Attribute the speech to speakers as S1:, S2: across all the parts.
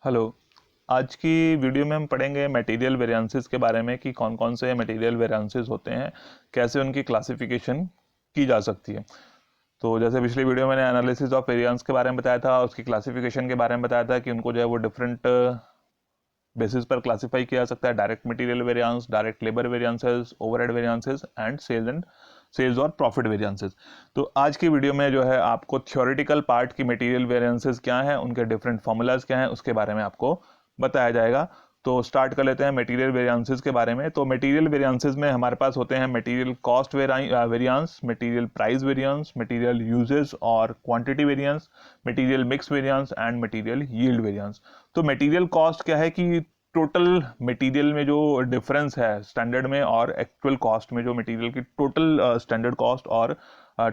S1: Hello. आज की video में हम पढ़ेंगे मटेरियल वेरिएंसेस के बारे में कि कौन कौन से मटेरियल वेरिएंसेस होते हैं, कैसे उनकी क्लासिफिकेशन की जा सकती है। तो जैसे पिछली वीडियो में मैंने एनालिसिस ऑफ वेरिएंस के बारे में बताया था, उसकी क्लासिफिकेशन के बारे में बताया था कि उनको जो है वो डिफरेंट बेसिस पर क्लासिफाई किया जा सकता है। Direct material variance, direct labour variances, overhead variances and sales और प्रॉफिट वेरिएंसेस। तो आज की वीडियो में जो है आपको थ्योरेटिकल पार्ट की मटेरियल वेरिएंसेस क्या हैं, उनके डिफरेंट फॉर्मूलाज क्या हैं, उसके बारे में आपको बताया जाएगा। तो स्टार्ट कर लेते हैं मटेरियल वेरिएंसेस के बारे में। तो मटेरियल वेरिएंसेस में हमारे पास होते हैं material cost variance, material price variance, material usages और quantity variance, material mix variance and material yield variance. तो मटेरियल कॉस्ट क्या है कि टोटल मटेरियल में जो डिफरेंस है स्टैंडर्ड में और एक्चुअल कॉस्ट में, जो मटेरियल की टोटल स्टैंडर्ड कॉस्ट और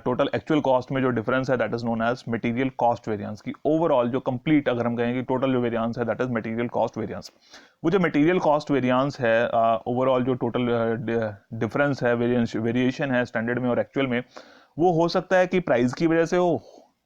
S1: टोटल एक्चुअल कॉस्ट में जो डिफरेंस है, that is known as material cost variance. की ओवरऑल जो कंप्लीट अगर हम कहें कि टोटल जो वेरिएंस है, that is material cost variance. वो जो मटेरियल कॉस्ट वेरिएंस है, ओवरऑल जो टोटल डिफरेंस है, वेरिएशन है स्टैंडर्ड में और एक्चुअल में, वो हो सकता है कि प्राइस की वजह से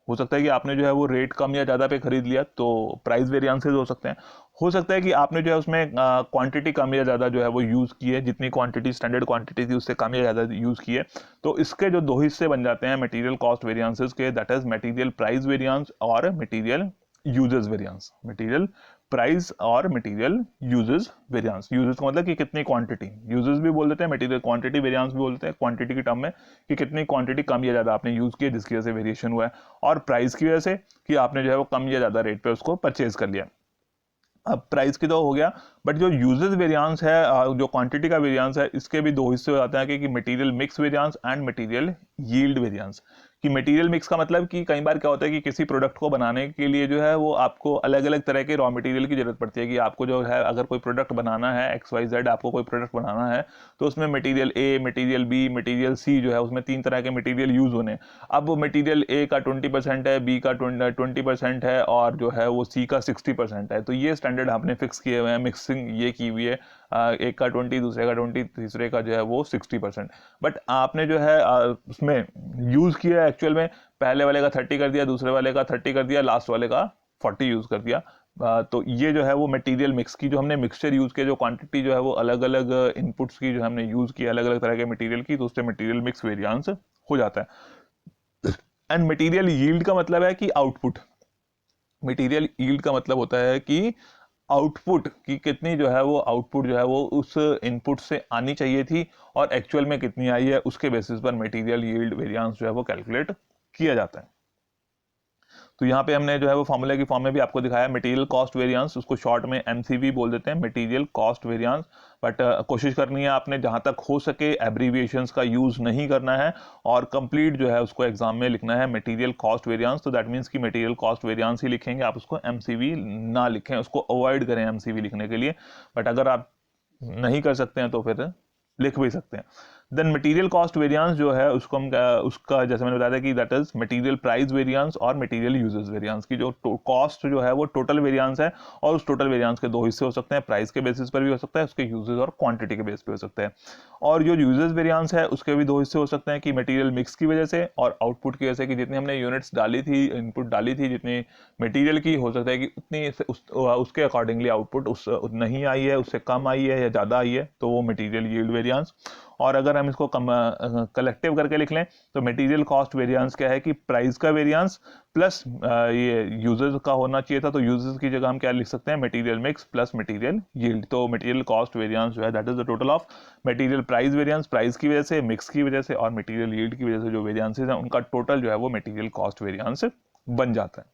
S1: हो सकता है कि आपने जो है वो रेट कम या ज़्यादा पे खरीद लिया तो प्राइस वेरिएंसेस हो सकते हैं। हो सकता है कि आपने जो है उसमें क्वांटिटी कम या ज़्यादा जो है वो यूज़ की है, जितनी क्वांटिटी स्टैंडर्ड क्वांटिटी थी उससे कम या ज़्यादा यूज़ की है। तो इसके जो दो हिस्से बन जाते हैं मटेरियल कॉस्ट वेरिएंसेस के, that is material price variance और material usages variance. Material price और मटेरियल यूजेस वेरिएंस। यूजेस का मतलब कि कितनी क्वांटिटी, यूजेस भी बोल देते हैं, मटेरियल क्वांटिटी वेरिएंस भी बोलते हैं क्वांटिटी की टर्म में, कि कितनी क्वांटिटी कम या ज्यादा आपने यूज की है जिसकी वजह से वेरिएशन हुआ है, और प्राइस की वजह से कि आपने जो है वो कम या ज्यादा रेट पे उसको परचेज कर लिया। अब प्राइस की तो हो गया, बट जो यूजेस वेरिएंस है, जो क्वांटिटी का वेरिएंस है, इसके भी दो हिस्से हो जाते हैं कि material mix variance and material yield variance. कि मटेरियल मिक्स का मतलब कि कई बार क्या होता है कि किसी प्रोडक्ट को बनाने के लिए जो है वो आपको अलग अलग तरह के रॉ मटेरियल की जरूरत पड़ती है। कि आपको जो है अगर कोई प्रोडक्ट बनाना है, XYZ आपको कोई प्रोडक्ट बनाना है, तो उसमें material A, material B, material C जो है, उसमें 3 तरह के मटेरियल यूज होने। अब मटेरियल ए का 20% है, बी का 20% है और जो है वो सी का 60% है। तो ये स्टैंडर्ड आपने फिक्स किए हुए हैं, मिक्सिंग ये की हुई है, एक का 20, दूसरे का 20, तीसरे का जो है वो 60%। बट आपने जो है उसमें यूज किया एक्चुअल में, पहले वाले का 30 कर दिया, दूसरे वाले का 30 कर दिया, लास्ट वाले का 40 यूज कर दिया। तो ये जो है वो मटेरियल मिक्स की, जो हमने मिक्सचर यूज किया, जो क्वांटिटी जो है वो अलग अलग इनपुट्स की जो हमने यूज की अलग अलग तरह के मटेरियल की, तो उससे मटेरियल मिक्स वेरिएंस हो जाता है। एंड मटेरियल यील्ड का मतलब है कि आउटपुट। मटेरियल यील्ड का मतलब होता है कि आउटपुट की कितनी जो है वो आउटपुट जो है वो उस इनपुट से आनी चाहिए थी और एक्चुअल में कितनी आई है, उसके बेसिस पर मटेरियल यील्ड वेरिएंस जो है वो कैलकुलेट किया जाता है। तो यहाँ पे हमने जो है वो फॉर्मूले की फॉर्म में भी आपको दिखाया मटेरियल कॉस्ट वेरिएंस, उसको शॉर्ट में MCV बोल देते हैं, मटेरियल कॉस्ट वेरिएंस। बट कोशिश करनी है आपने जहां तक हो सके एब्रीविएशंस का यूज नहीं करना है और कंप्लीट जो है उसको एग्जाम में लिखना है मटेरियल कॉस्ट वेरिएंस। तो दैट मीन्स कि मटेरियल कॉस्ट वेरिएंस ही लिखेंगे आप, उसको MCV ना लिखें, उसको अवॉइड करें MCV लिखने के लिए। बट अगर आप नहीं कर सकते हैं तो फिर लिख भी सकते हैं। देन मटेरियल कॉस्ट वेरिएंस जो है उसको हम उसका जैसे मैंने बताया था कि that is material price variance और मटेरियल यूजेस वेरिएंस। की जो कॉस्ट जो है वो टोटल वेरिएंस है और उस टोटल वेरिएंस के दो हिस्से हो सकते हैं, प्राइस के बेसिस पर भी हो सकता है, उसके यूजेस और क्वांटिटी के बेस पे हो सकता है। और जो यूजेस वेरिएंस है उसके भी दो हिस्से हो सकते हैं, कि मटेरियल मिक्स की वजह से और आउटपुट की वजह से, कि जितनी हमने यूनिट्स डाली थी, इनपुट डाली थी जितनी मटेरियल की, हो सकता है कि उतनी उसके अकॉर्डिंगली आउटपुट उतना ही आई है, उससे कम आई है या ज़्यादा आई है, तो वो मटेरियल यील्ड वेरिएंस। और अगर हम इसको कलेक्टिव करके लिख लें तो मटेरियल कॉस्ट वेरिएंस क्या है कि प्राइस का वेरिएंस प्लस ये यूजर्स का होना चाहिए था, तो यूजर्स की जगह हम क्या लिख सकते हैं, material mix plus material yield. तो मटेरियल कॉस्ट वेरिएंस जो है that is the total of material price variance, price की वजह से, मिक्स की वजह से और मटेरियल यील्ड की वजह से जो वेरिएंसेस हैं उनका टोटल जो है वो मटेरियल कॉस्ट वेरिएंस बन जाता है।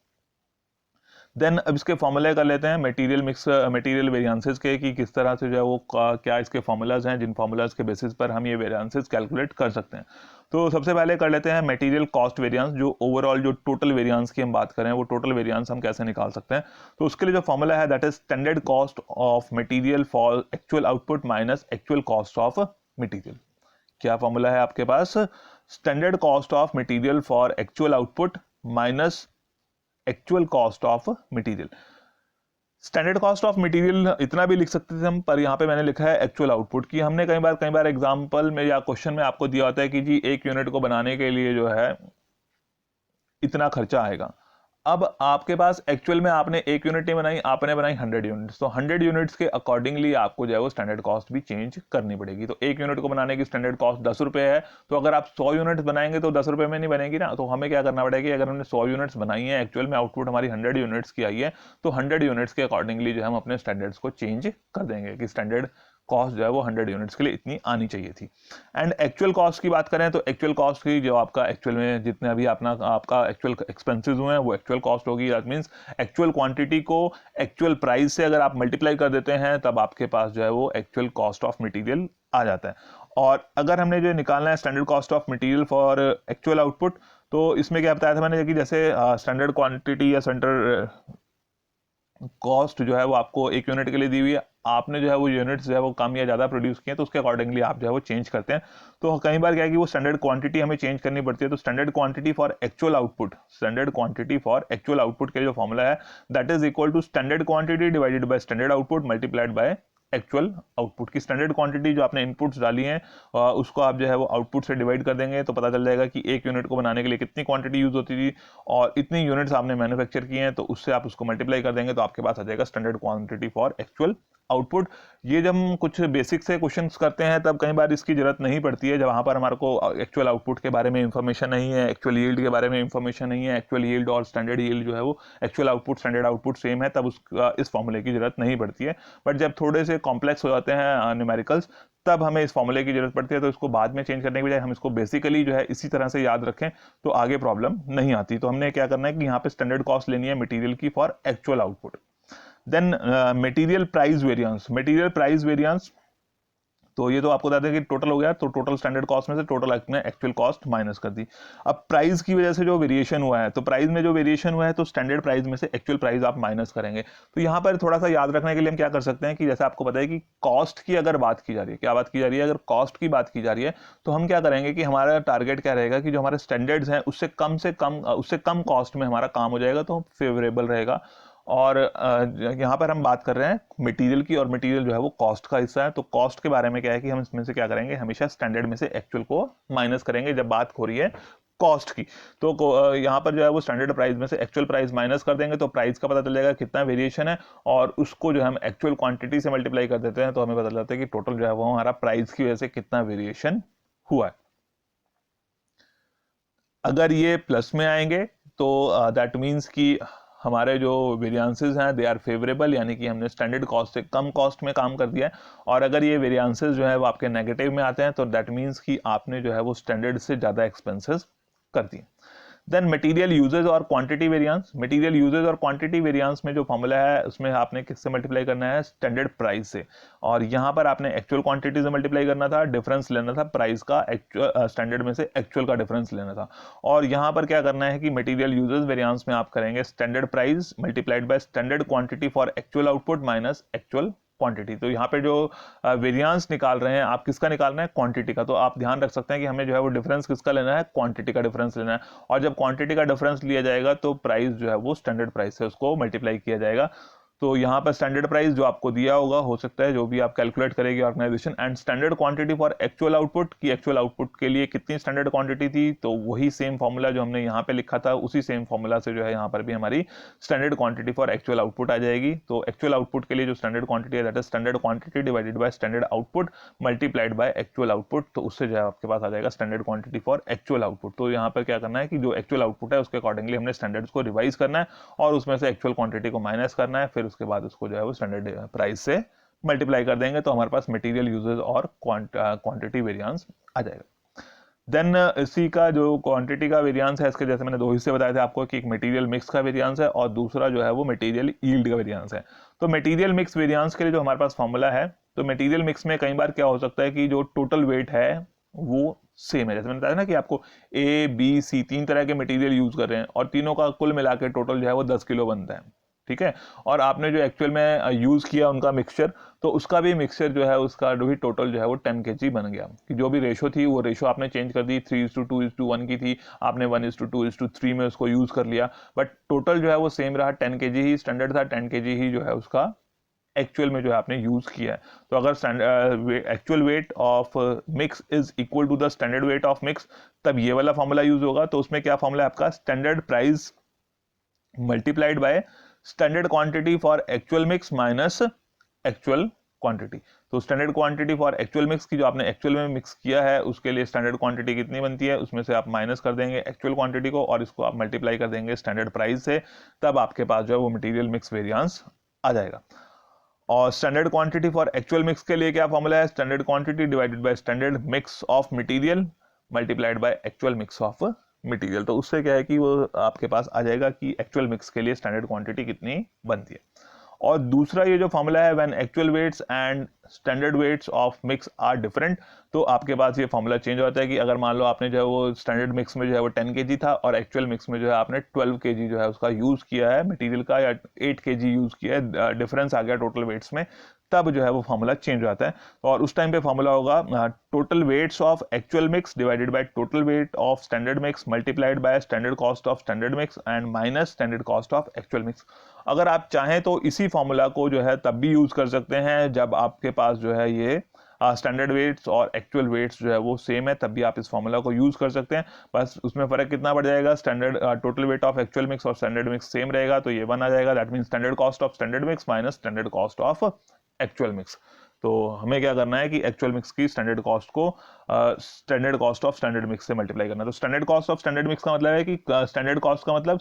S1: देन अब इसके फॉर्मूले कर लेते हैं मटेरियल मिक्स मटेरियल वेरिएंसेस के, कि किस तरह से जो है वो क्या इसके फॉर्मूलाज हैं, जिन फॉर्मूलाज के बेसिस पर हम ये वेरिएंसेस कैलकुलेट कर सकते हैं। तो सबसे पहले कर लेते हैं मटेरियल कॉस्ट वेरिएंस। जो ओवरऑल जो टोटल वेरिएंस की हम बात करें, वो टोटल वेरिएंस हम कैसे निकाल सकते हैं। तो उसके लिए जो फॉर्मूला है that is standard cost of material for actual output minus actual cost of material. क्या फॉर्मूला है आपके पास, standard cost of material for actual output minus actual cost of material. Standard cost of material इतना भी लिख सकते थे हम, पर यहाँ पे मैंने लिखा है एक्चुअल आउटपुट की। हमने कई बार एग्जांपल में या क्वेश्चन में आपको दिया होता है कि जी एक यूनिट को बनाने के लिए जो है इतना खर्चा आएगा। अब आपके पास एक्चुअल में आपने एक यूनिट नहीं बनाई, आपने बनाई 100 यूनिट्स, तो 100 यूनिट्स के अकॉर्डिंगली आपको जो है वो स्टैंडर्ड कॉस्ट भी चेंज करनी पड़ेगी। तो एक यूनिट को बनाने की स्टैंडर्ड कॉस्ट 10 रुपये है, तो अगर आप 100 यूनिट्स बनाएंगे तो 10 रुपये में नहीं बनेगी ना। तो हमें क्या करना पड़ेगा, अगर हमने 100 यूनिट्स बनाई है, एक्चुअल में आउटपुट हमारी 100 यूनिट्स की आई है, तो 100 यूनिट्स के अकॉर्डिंगली जो है हम अपने स्टैंडर्ड्स को चेंज कर देंगे कि स्टैंडर्ड कॉस्ट जो है वो 100 यूनिट्स के लिए इतनी आनी चाहिए थी। एंड एक्चुअल कॉस्ट की बात करें तो एक्चुअल कॉस्ट की जो आपका एक्चुअल में जितने अभी आपका एक्चुअल एक्सपेंसेस हुए हैं वो एक्चुअल कॉस्ट होगी। दैट मींस एक्चुअल क्वांटिटी को एक्चुअल प्राइस से अगर आप मल्टीप्लाई कर देते हैं तब आपके पास जो है वो एक्चुअल कॉस्ट ऑफ मटेरियल आ जाता है। और अगर हमने जो निकालना है standard cost of material for actual output, तो इसमें क्या बताया था मैंने कि जैसे स्टैंडर्ड क्वांटिटी या स्टैंडर्ड कॉस्ट जो है वो आपको एक यूनिट के लिए दी हुई है, आपने जो है वो यूनिट्स जो है वो कम या ज़्यादा प्रोड्यूस किए, तो उसके अकॉर्डिंगली आप जो है वो चेंज करते हैं। तो कई बार क्या है कि वो स्टैंडर्ड क्वांटिटी हमें चेंज करनी पड़ती है। तो standard quantity for actual output, standard quantity for actual output के जो फॉर्मूला है that is equal to standard quantity divided by standard output multiplied by actual output की स्टैंडर्ड क्वांटिटी जो आपने इनपुट्स डाली हैं उसको आप जो है वो आउटपुट से डिवाइड कर देंगे, तो पता चल जाएगा कि एक यूनिट को बनाने के लिए कितनी क्वांटिटी यूज होती थी और इतनी यूनिट्स आपने मैन्युफैक्चर किए हैं, तो उससे आप उसको मल्टीप्लाई कर देंगे तो आपके पास आ जाएगा standard quantity for actual output. ये जब हम कुछ बेसिक से क्वेश्चंस करते हैं तब कई बार इसकी जरूरत नहीं पड़ती है, जब वहाँ पर हमारे को एक्चुअल आउटपुट के बारे में इंफॉर्मेशन नहीं है, एक्चुअल यील्ड के बारे में इंफॉर्मेशन नहीं है, एक्चुअल यील्ड और स्टैंडर्ड यील्ड जो है वो actual output standard output same है, तब उसका इस फॉर्मूले की जरूरत नहीं पड़ती है। बट जब थोड़े से कॉम्प्लेक्स हो जाते हैं न्यूमेरिकल्स तब हमें इस फॉर्मूले की जरूरत पड़ती है। तो इसको बाद में चेंज करने के बजाय हम इसको बेसिकली जो है इसी तरह से याद रखें तो आगे प्रॉब्लम नहीं आती। तो हमने क्या करना है कि यहाँ पे स्टैंडर्ड कॉस्ट लेनी है मटेरियल की for actual output. Then material price variance, material price variance, तो ये तो आपको बता दें कि टोटल हो गया, तो टोटल स्टैंडर्ड कॉस्ट में से टोटल एक्चुअल कॉस्ट माइनस कर दी। अब प्राइस की वजह से जो वेरिएशन हुआ है, तो प्राइस में जो वेरिएशन हुआ है तो स्टैंडर्ड प्राइस में से एक्चुअल प्राइस आप माइनस करेंगे। तो यहाँ पर थोड़ा सा याद रखने के लिए हम क्या कर सकते हैं कि जैसे आपको पता है कि कॉस्ट की अगर बात की जा रही है, क्या बात की जा रही है, अगर कॉस्ट की बात की जा रही है तो हम क्या करेंगे कि हमारा टारगेट क्या रहेगा कि जो हमारे स्टैंडर्ड्स हैं उससे कम कॉस्ट में हमारा काम हो जाएगा तो फेवरेबल रहेगा। और यहाँ पर हम बात कर रहे हैं मटेरियल की, और मटेरियल जो है वो कॉस्ट का हिस्सा है। तो कॉस्ट के बारे में क्या है कि हम इसमें से क्या करेंगे, हमेशा स्टैंडर्ड में से एक्चुअल को माइनस करेंगे जब बात हो रही है कॉस्ट की। तो यहाँ पर जो है वो स्टैंडर्ड प्राइस में से एक्चुअल प्राइस माइनस कर देंगे तो प्राइस का पता चल जाएगा कितना वेरिएशन है, और उसको जो हम एक्चुअल क्वांटिटी से मल्टीप्लाई कर देते हैं तो हमें पता चलता है कि टोटल जो है वो हमारा प्राइस की वजह से कितना वेरिएशन हुआ है। अगर ये प्लस में आएंगे तो दैट मीन्स कि हमारे जो वेरिएंसेस हैं दे आर फेवरेबल, यानी कि हमने स्टैंडर्ड कॉस्ट से कम कॉस्ट में काम कर दिया है। और अगर ये वेरिएंसेस जो है वो आपके नेगेटिव में आते हैं तो दैट मीन्स कि आपने जो है वो स्टैंडर्ड से ज़्यादा एक्सपेंसेस कर दिए। देन मटेरियल यूजेज और क्वांटिटी वेरिएंस, मटेरियल यूजेज और क्वांटिटी वेरिएंस में जो फॉर्मूला है उसमें आपने किससे मल्टीप्लाई करना है, स्टैंडर्ड प्राइस से। और यहाँ पर आपने एक्चुअल क्वांटिटी से मल्टीप्लाई करना था, डिफरेंस लेना था प्राइस का, एक्चुअल स्टैंडर्ड में से एक्चुअल का डिफरेंस लेना था। और यहाँ पर क्या करना है कि मटेरियल यूजेज वेरिएंस में आप करेंगे standard price multiplied by standard quantity for actual output minus actual quantity. तो यहाँ पे जो वेरिएंस निकाल रहे हैं आप, किसका निकालना है, क्वांटिटी का। तो आप ध्यान रख सकते हैं कि हमें जो है वो डिफरेंस किसका लेना है, क्वांटिटी का डिफरेंस लेना है। और जब क्वांटिटी का डिफरेंस लिया जाएगा तो प्राइस जो है वो स्टैंडर्ड प्राइस से उसको मल्टीप्लाई किया जाएगा। तो यहाँ पर स्टैंडर्ड प्राइस जो आपको दिया होगा, हो सकता है जो भी आप कैलकुलेट करेगी organisation, and standard quantity for actual output की एक्चुअल आउटपुट के लिए कितनी स्टैंडर्ड क्वांटिटी थी, तो वही सेम फॉर्मूला जो हमने यहाँ पे लिखा था उसी सेम फॉर्मूला से जो है यहाँ पर भी हमारी standard quantity for actual output आ जाएगी। तो एक्चुअल आउटपुट के लिए जो स्टैंडर्ड क्वांटिटी है that is standard quantity divided by standard output multiplied by actual output, तो उससे जो है आपके पास आ जाएगा standard quantity for actual output. तो यहाँ पर क्या करना है कि जो एक्चुअल आउटपुट है उसके अकॉर्डिंगली हमने स्टैंडर्ड्स को रिवाइज करना है और उसमें से एक्चुअल क्वांटिटी को माइनस करना है, फिर उसके बाद उसको जो है स्टैंडर्ड प्राइस से मल्टीप्लाई कर देंगे तो हमारे पास मटेरियल यूजेज और क्वांटिटी वेरिएंस आ जाएगा। देन इसी का जो क्वांटिटी का वेरिएंस है, इसके जैसे मैंने दो हिस्से बताए थे आपको कि एक मटेरियल मिक्स का वेरिएंस है और दूसरा जो है वो मटेरियल यील्ड का वेरिएंस है। तो मटेरियल मिक्स वेरिएंस के लिए जो हमारे पास फॉर्मूला है, तो मटेरियल मिक्स में कई बार क्या हो सकता है कि जो टोटल वेट है वो सेम है। जैसे मैंने बताया ना कि आपको ए बी सी तीन तरह के मटेरियल यूज कर रहे हैं और तीनों का कुल मिला के टोटल जो है वो 10 किलो बनता है, ठीक है। और आपने जो एक्चुअल में यूज किया उनका मिक्सचर, तो उसका भी मिक्सचर जो है उसका जो भी टोटल जो है वो 10 kg बन गया। कि जो भी रेशो थी वो रेशो आपने चेंज कर दी, 3:2:1 की थी, आपने 1:2:3 में उसको यूज कर लिया, बट टोटल जो है वो सेम रहा, 10 kg ही स्टैंडर्ड था, 10 kg ही जो है उसका एक्चुअल में जो है आपने यूज किया है। तो अगर actual weight of mix is equal to the standard weight of mix, तब ये वाला फॉर्मूला यूज होगा। तो उसमें क्या फॉर्मूला है आपका, standard price multiplied by standard quantity for actual mix minus actual quantity. तो standard quantity for actual mix की जो आपने एक्चुअल में मिक्स किया है उसके लिए स्टैंडर्ड क्वांटिटी कितनी बनती है, उसमें से आप माइनस कर देंगे एक्चुअल क्वांटिटी को और इसको आप मल्टीप्लाई कर देंगे स्टैंडर्ड प्राइस से, तब आपके पास जो है वो मटेरियल मिक्स वेरिएंस आ जाएगा। और standard quantity for actual mix के लिए क्या फॉर्मूला है, standard quantity divided by standard mix of material multiplied by actual mix of material. तो उससे क्या है कि वो आपके पास आ जाएगा कि एक्चुअल मिक्स के लिए स्टैंडर्ड क्वांटिटी कितनी बनती है। और दूसरा ये जो फॉर्मूला है when actual weights and standard weights of mix are different, तो आपके पास ये फॉर्मूला चेंज होता है कि अगर मान लो आपने जो है वो स्टैंडर्ड मिक्स में जो है वो 10 kg था और एक्चुअल मिक्स में जो है आपने 12 kg जो है उसका यूज किया है मटेरियल का, या 8 kg यूज किया है, डिफरेंस आ गया टोटल वेट्स में, तब जो है वो फॉर्मूला चेंज हो जाता है। और उस टाइम पे फॉर्मूला होगा total weights of actual mix divided by total weight of standard mix multiplied by standard cost of standard mix and minus standard cost of actual mix. अगर आप चाहें तो इसी फॉर्मूला को जो है तब भी यूज कर सकते हैं जब आपके पास जो है ये स्टैंडर्ड वेट्स और एक्चुअल वेट्स जो है वो सेम है, तब भी आप इस फॉर्मूला को यूज कर सकते हैं। बस उसमें फर्क कितना पड़ जाएगा, standard total weight of actual mix और स्टैंडर्ड मिक्स सेम रहेगा तो ये 1 आ जाएगा, that mean standard cost of standard mix minus standard cost of actual mix. तो हमें क्या करना है कि एक्चुअल मिक्स की स्टैंडर्ड कॉस्ट को standard cost of standard mix से मल्टीप्लाई करना है। तो standard cost of standard mix का मतलब है कि स्टैंडर्ड कॉस्ट का मतलब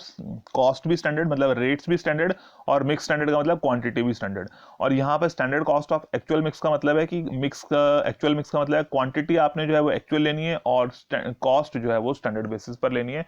S1: कॉस्ट भी स्टैंडर्ड मतलब रेट्स भी स्टैंडर्ड, और मिक्स स्टैंडर्ड का मतलब क्वांटिटी भी स्टैंडर्ड। और यहाँ पे standard cost of actual mix का मतलब है कि मिक्स का एक्चुअल मिक्स का मतलब है क्वांटिटी आपने जो है वो एक्चुअल लेनी है और कॉस्ट जो है वो स्टैंडर्ड बेसिस पर लेनी है।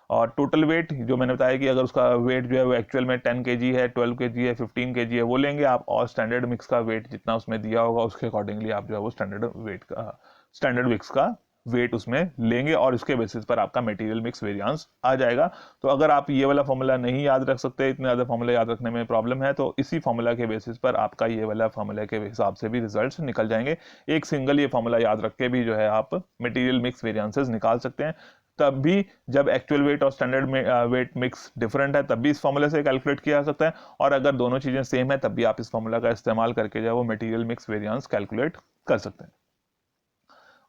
S1: और टोटल वेट जो मैंने बताया कि अगर उसका वेट जो है वो एक्चुअल में 10 kg है, 12 kg है, 15 kg है, वो लेंगे आप, और स्टैंडर्ड मिक्स का वेट जितना उसमें दिया होगा उसके अकॉर्डिंगली आप जो है वो स्टैंडर्ड मिक्स का वेट उसमें लेंगे और इसके बेसिस पर आपका मटेरियल मिक्स वेरिएंस आ जाएगा। तो अगर आप ये वाला फॉर्मूला नहीं याद रख सकते, इतने ज़्यादा फॉर्मूला याद रखने में प्रॉब्लम है, तो इसी फॉर्मूला के बेसिस पर आपका ये वाला फॉर्मूला के हिसाब से भी रिजल्ट्स निकल जाएंगे। एक सिंगल ये फॉर्मूला याद रख के भी जो है आप मटेरियल मिक्स वेरिएंसेस निकाल सकते हैं। तब भी जब एक्चुअल वेट और स्टैंडर्ड वेट मिक्स डिफरेंट है तब भी इस फॉर्मूले से कैलकुलेट किया जा सकता है, और अगर दोनों चीज़ें सेम है तब भी आप इस फॉर्मूला का इस्तेमाल करके जो है वो मटेरियल मिक्स वेरिएंस कैलकुलेट कर सकते हैं।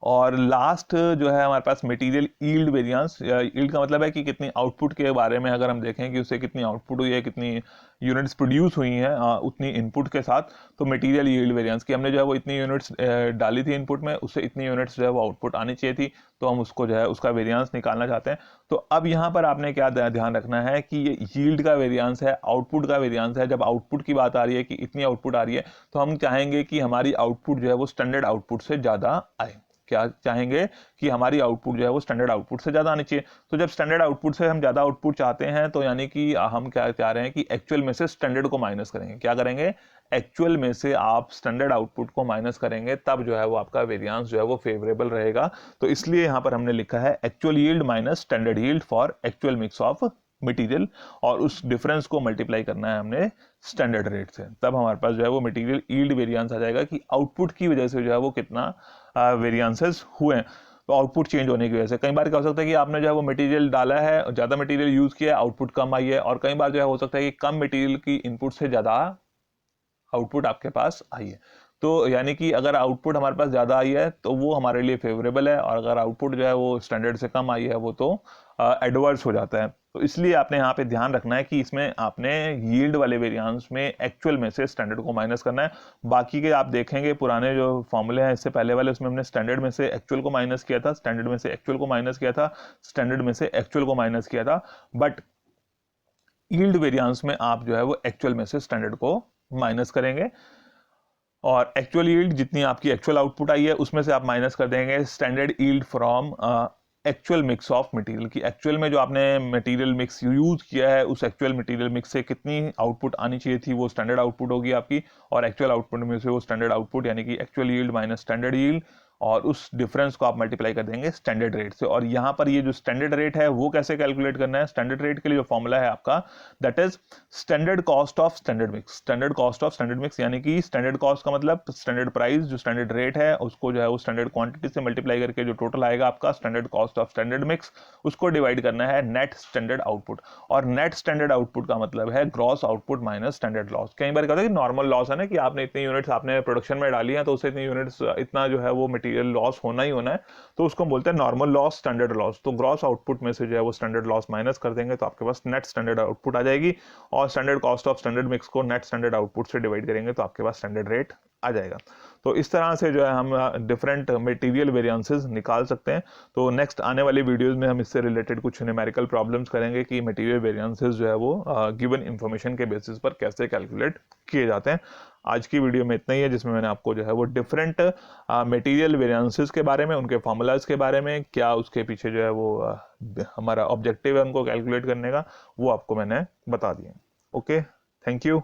S1: और लास्ट जो है हमारे पास मटेरियल यील्ड वेरिएंस। यील्ड का मतलब है कि कितनी आउटपुट के बारे में अगर हम देखें कि उससे कितनी आउटपुट हुई है, कितनी यूनिट्स प्रोड्यूस हुई हैं उतनी इनपुट के साथ, तो मटेरियल यील्ड वेरिएंस की हमने जो है वो इतनी यूनिट्स डाली थी इनपुट में, उससे इतनी यूनिट्स जो है वो आउटपुट आनी चाहिए थी, तो हम उसको जो है उसका वेरिएंस निकालना चाहते हैं। तो अब यहाँ पर आपने क्या ध्यान रखना है कि ये यील्ड का वेरिएंस है, आउटपुट का वेरिएंस है। जब आउटपुट की बात आ रही है कि इतनी आउटपुट आ रही है, तो हम चाहेंगे कि हमारी आउटपुट जो है वो स्टैंडर्ड आउटपुट से ज़्यादा आए। क्या चाहेंगे कि हमारी आउटपुट जो है वो स्टैंडर्ड आउटपुट से ज़्यादा आनी चाहिए। तो जब स्टैंडर्ड आउटपुट से हम ज़्यादा आउटपुट चाहते हैं, तो यानी कि हम क्या चाह रहे हैं कि एक्चुअल में से स्टैंडर्ड को माइनस करेंगे। क्या करेंगे, एक्चुअल में से आप स्टैंडर्ड आउटपुट को माइनस करेंगे, तब जो है वो आपका वेरिएंस जो है वो फेवरेबल रहेगा। तो इसलिए यहाँ पर हमने लिखा है actual yield minus standard yield for actual mix of material, और उस डिफरेंस को मल्टीप्लाई करना है हमने स्टैंडर्ड रेट से, तब हमारे पास जो है वो मटेरियल यील्ड वेरिएंस आ जाएगा कि आउटपुट की वजह से जो है वो कितना वेरिएंसेस हुए हैं। तो आउटपुट चेंज होने की वजह से कई बार क्या हो सकता है कि आपने जो है वो मटेरियल डाला है, ज़्यादा मटेरियल यूज़ किया है, आउटपुट कम आई है, और कई बार जो है हो सकता है कि कम मटेरियल की इनपुट से ज़्यादा आउटपुट आपके पास आई है। तो यानी कि अगर आउटपुट हमारे पास ज़्यादा आई है तो वो हमारे लिए फेवरेबल है, और अगर आउटपुट जो है वो स्टैंडर्ड से कम आई है वो तो एडवर्स हो जाता है। तो इसलिए आपने यहाँ पे ध्यान रखना है कि इसमें आपने यील्ड वाले वेरिएंस में एक्चुअल में से स्टैंडर्ड को माइनस करना है। बाकी के आप देखेंगे पुराने जो फॉर्मूले हैं इससे पहले वाले, उसमें हमने स्टैंडर्ड में से एक्चुअल को माइनस किया था, स्टैंडर्ड में से एक्चुअल को माइनस किया था, स्टैंडर्ड में से एक्चुअल को माइनस किया था, बट यील्ड वेरिएंस में आप जो है वो एक्चुअल में से स्टैंडर्ड को माइनस करेंगे, और एक्चुअल यील्ड जितनी आपकी एक्चुअल आउटपुट आई है उसमें से आप माइनस कर देंगे standard yield from actual mix of material की। एक्चुअल में जो आपने मटेरियल मिक्स यूज किया है उस एक्चुअल मटेरियल मिक्स से कितनी आउटपुट आनी चाहिए थी वो स्टैंडर्ड आउटपुट होगी आपकी, और एक्चुअल आउटपुट में से वो स्टैंडर्ड आउटपुट यानी कि actual yield minus standard yield, और उस डिफरेंस को आप मल्टीप्लाई कर देंगे स्टैंडर्ड रेट से। और यहाँ पर ये जो स्टैंडर्ड रेट है वो कैसे कैलकुलेट करना है, स्टैंडर्ड रेट के लिए जो फॉर्मूला है आपका that is standard cost of standard mix. Standard cost of standard mix यानी कि स्टैंडर्ड कॉस्ट का मतलब स्टैंडर्ड प्राइस, जो स्टैंडर्ड रेट है उसको जो है वो स्टैंडर्ड क्वांटिटी से मल्टीप्लाई करके जो टोटल आएगा आपका standard cost of standard mix, उसको डिवाइड करना है नेट स्टैंडर्ड आउटपुट। और नेट स्टैंडर्ड आउटपुट का मतलब है gross output minus standard loss. कई बार कहते हैं कि नॉर्मल लॉस है ना, कि आपने इतनी यूनिट्स आपने प्रोडक्शन में डाली हैं तो उससे इतनी यूनिट्स इतना जो है वो मटेरियल लॉस होना ही होना है, तो उसको हम बोलते हैं नॉर्मल लॉस, स्टैंडर्ड लॉस। तो ग्रॉस आउटपुट में से जो है वो स्टैंडर्ड लॉस माइनस कर देंगे तो आपके पास नेट स्टैंडर्ड आउटपुट आ जाएगी, और standard cost of standard mix को नेट स्टैंडर्ड आउटपुट से डिवाइड करेंगे तो आपके पास स्टैंडर्ड रेट आ जाएगा। तो इस तरह से जो है हम डिफरेंट मटेरियल वेरिएंसेस निकाल सकते हैं। तो नेक्स्ट आने वाली वीडियोस में हम इससे रिलेटेड कुछ न्यूमेरिकल प्रॉब्लम्स करेंगे कि मटेरियल वेरिएंसेस जो है वो गिवन इंफॉर्मेशन के बेसिस पर कैसे कैलकुलेट किए जाते हैं। आज की वीडियो में इतना ही है, जिसमें मैंने आपको जो है वो डिफरेंट मटेरियल वेरिएंसेस के बारे में, उनके फार्मूलाज के बारे में, क्या उसके पीछे जो है वो हमारा ऑब्जेक्टिव है उनको कैलकुलेट करने का, वो आपको मैंने बता दिया। Okay, thank you.